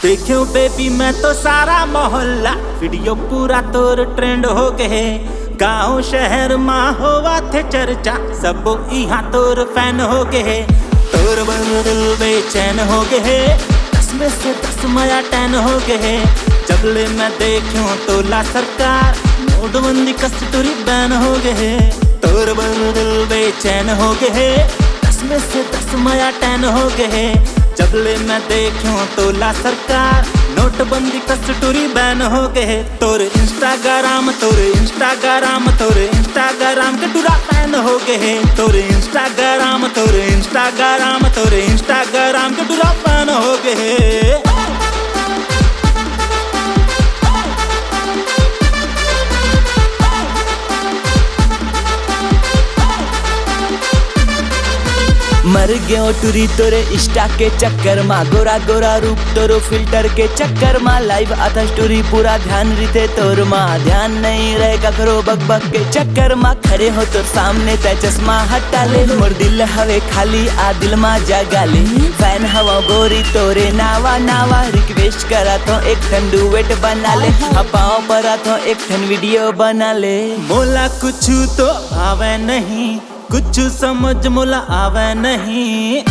देखियो बेबी मैं तो सारा मोहल्ला वीडियो पूरा तोर ट्रेंड हो गए। गाँव शहर माँ होवा थे चर्चा सब यहाँ तोर फैन हो गए। तोर दिल बेचैन हो गए 10 में से 10 माया 10 हो गए। जब ले मैं देखूं तो ला सरकार नोटबंदी कस्तूरी बैन हो गए। तोर दिल बेचैन हो गए 10 में से 10 माया 10 हो गए। जब ले मैं देखूं तो ला सरकार नोटबंदी कस्तूरी बैन हो गए। तोर इंस्टाग्राम के टूरा फैन हो गए। तोर इंस्टाग्राम के टूरा फैन हो गए। मर गयो टूरी तोरे इंस्टा के चक्कर मा, गोरा गोरा रूप तोरो फिल्टर के चक्कर मा। लाइव आता स्टोरी पूरा ध्यान रीते तोर मा, ध्यान नहीं रहे ककरो बक बक के चक्कर मा। खड़े हो तोर सामने तय चश्मा हटा ले, मोर दिल हवे खाली आ दिल मा जगा ले। फैन हवा गोरी तोरे नावा नावा, रिक्वेस्ट करा तो एक ठन डुएट बना ले, पाँव पर तो एक ठन वीडियो बना ले। मोला कुछ तो भावे नहीं, कुछ समझ मोला आवे नहीं।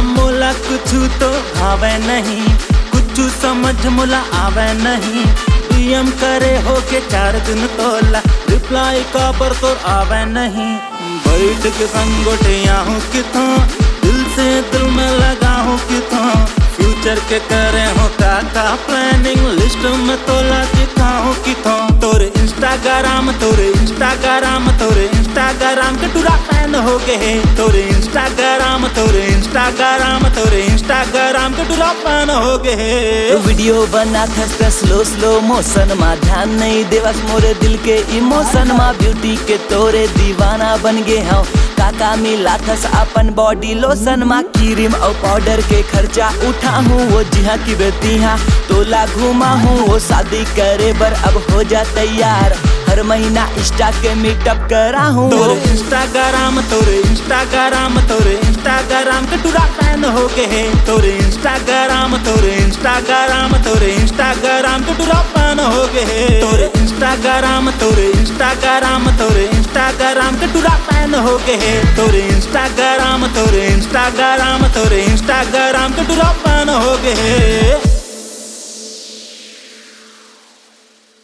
मोला कुछ तो भावे नहीं, कुछ समझ मोला आवे नहीं। डीएम करे हो के 4 दिन तोला, रिप्लाई का पर तो आवे नहीं। बैठ के संगोटिया हूँ किथों, दिल से दिल में लगा हूँ किथों। फ्यूचर के करे हो का प्लानिंग, लिस्ट में तोला दिखा हूँ किथों। तोरे इंस्टाग्राम के टूरा फैन हो गए। तोरे इंस्टाग्राम के टूरा फैन हो गए। वीडियो बना था स्लो मोशन मा, ध्यान नहीं देवस मोरे दिल के इमोशन मा। ब्यूटी के तोरे दीवाना बन गए हम, काका मिला थस अपन बॉडी लोशन मा। क्रीम और पाउडर के खर्चा उठा हूँ, वो जिहा की बेतिहा तोला घुमा हूँ। वो शादी करे बर अब हो जा तैयार, हर महीना इंस्टा के मीटअप करा हूँ। तोरे इंस्टाग्राम के टूरा फैन हो गए। तोरे इंस्टाग्राम के टूरा फैन हो गए। तोरे इंस्टाग्राम के टूरा फैन हो गए। तोरे इंस्टाग्राम के टूरा फैन हो गए।